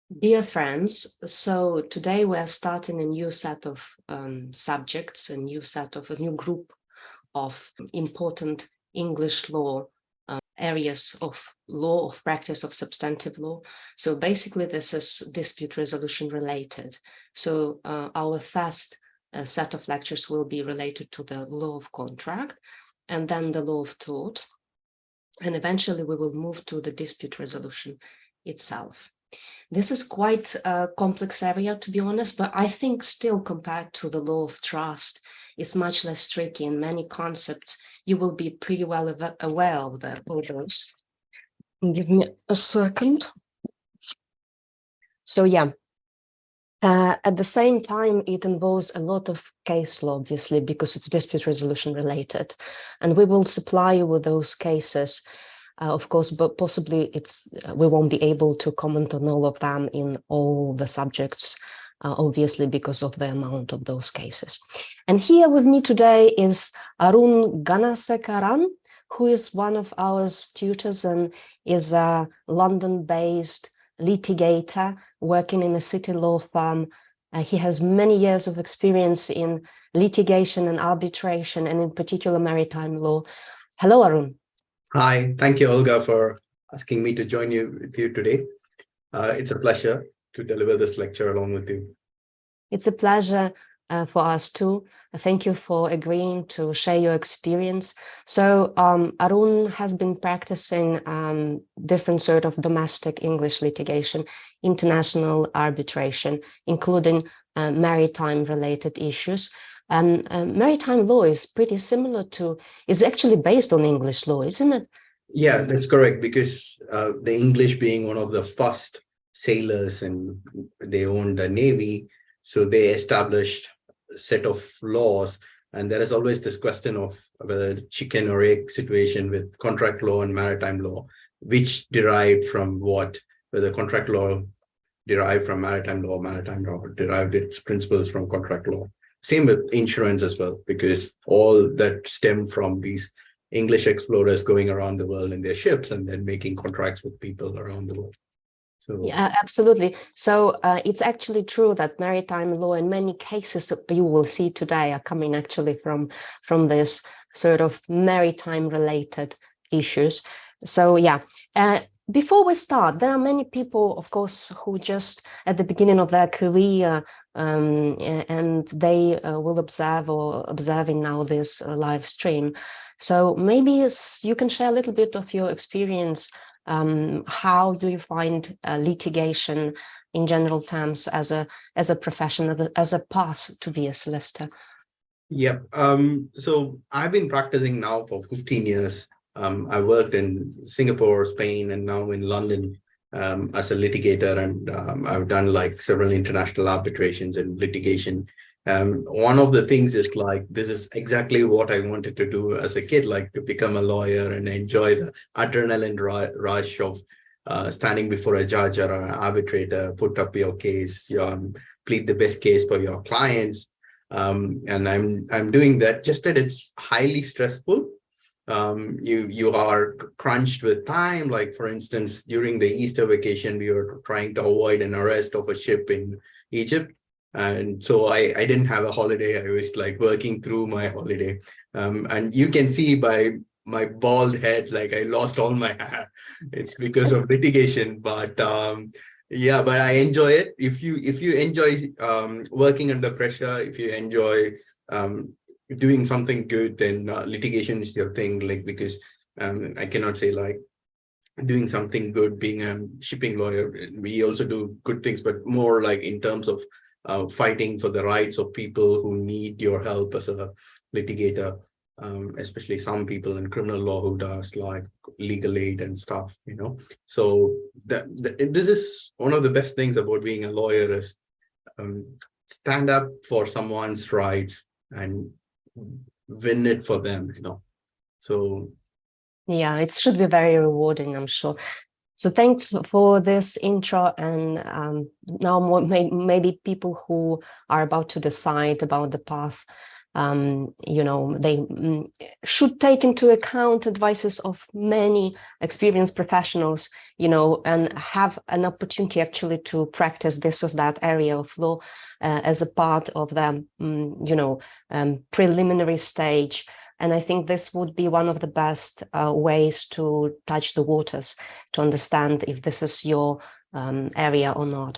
Dear friends, so today we are starting a new set of subjects, a new group of important English law areas of law, of practice of substantive law. So basically this is dispute resolution related. So our first set of lectures will be related to the law of contract and then the law of tort. And eventually we will move to the dispute resolution itself. This is quite a complex area, to be honest, but I think still compared to the law of trust, it's much less tricky in many concepts. You will be pretty well aware of those. Give me a second. So yeah, at the same time, it involves a lot of case law, obviously, because it's dispute resolution related. And we will supply you with those cases. Of course, but possibly we won't be able to comment on all of them in all the subjects, obviously because of the amount of those cases. And here with me today is Arun Ganasekaran, who is one of our tutors and is a London-based litigator working in a city law firm. He has many years of experience in litigation and arbitration, and in particular maritime law. Hello, Arun. Hi, thank you, Olga, for asking me to join with you today. It's a pleasure to deliver this lecture along with you. It's a pleasure for us too. Thank you for agreeing to share your experience. So Arun has been practicing different sort of domestic English litigation, international arbitration, including maritime related issues. And maritime law is pretty similar is actually based on English law, isn't it? Yeah, that's correct, because the English being one of the first sailors and they owned the Navy, so they established a set of laws. And there is always this question of whether chicken or egg situation with contract law and maritime law, which derived from what, whether contract law derived from maritime law derived its principles from contract law. Same with insurance as well, because all that stem from these English explorers going around the world in their ships and then making contracts with people around the world. So yeah, absolutely. So it's actually true that maritime law in many cases you will see today are coming actually from this sort of maritime related issues. So yeah, before we start, there are many people, of course, who just at the beginning of their career and they will observing now this live stream. So maybe you can share a little bit of your experience. How do you find litigation in general terms as a profession, as a path to be a solicitor? Yeah, so I've been practicing now for 15 years. I worked in Singapore, Spain, and now in London as a litigator, and I've done like several international arbitrations and litigation. One of the things is like, this is exactly what I wanted to do as a kid, like to become a lawyer and enjoy the adrenaline rush of standing before a judge or an arbitrator, put up your case, plead the best case for your clients. And I'm doing that, just that it's highly stressful. You are crunched with time. Like, for instance, during the Easter vacation, we were trying to avoid an arrest of a ship in Egypt. And so I didn't have a holiday. I was like working through my holiday. And you can see by my bald head, like I lost all my hair. It's because of litigation. But yeah, but I enjoy it. If you enjoy working under pressure, if you enjoy doing something good, then litigation is your thing. Like, because I cannot say like doing something good being a shipping lawyer. We also do good things, but more like in terms of fighting for the rights of people who need your help as a litigator, especially some people in criminal law who does like legal aid and stuff, you know. So this is one of the best things about being a lawyer is stand up for someone's rights and win it for them, you know. So yeah, it should be very rewarding, I'm sure. So thanks for this intro, and now maybe people who are about to decide about the path they should take into account advices of many experienced professionals, and have an opportunity actually to practice this or that area of law as a part of the, preliminary stage. And I think this would be one of the best ways to touch the waters, to understand if this is your area or not.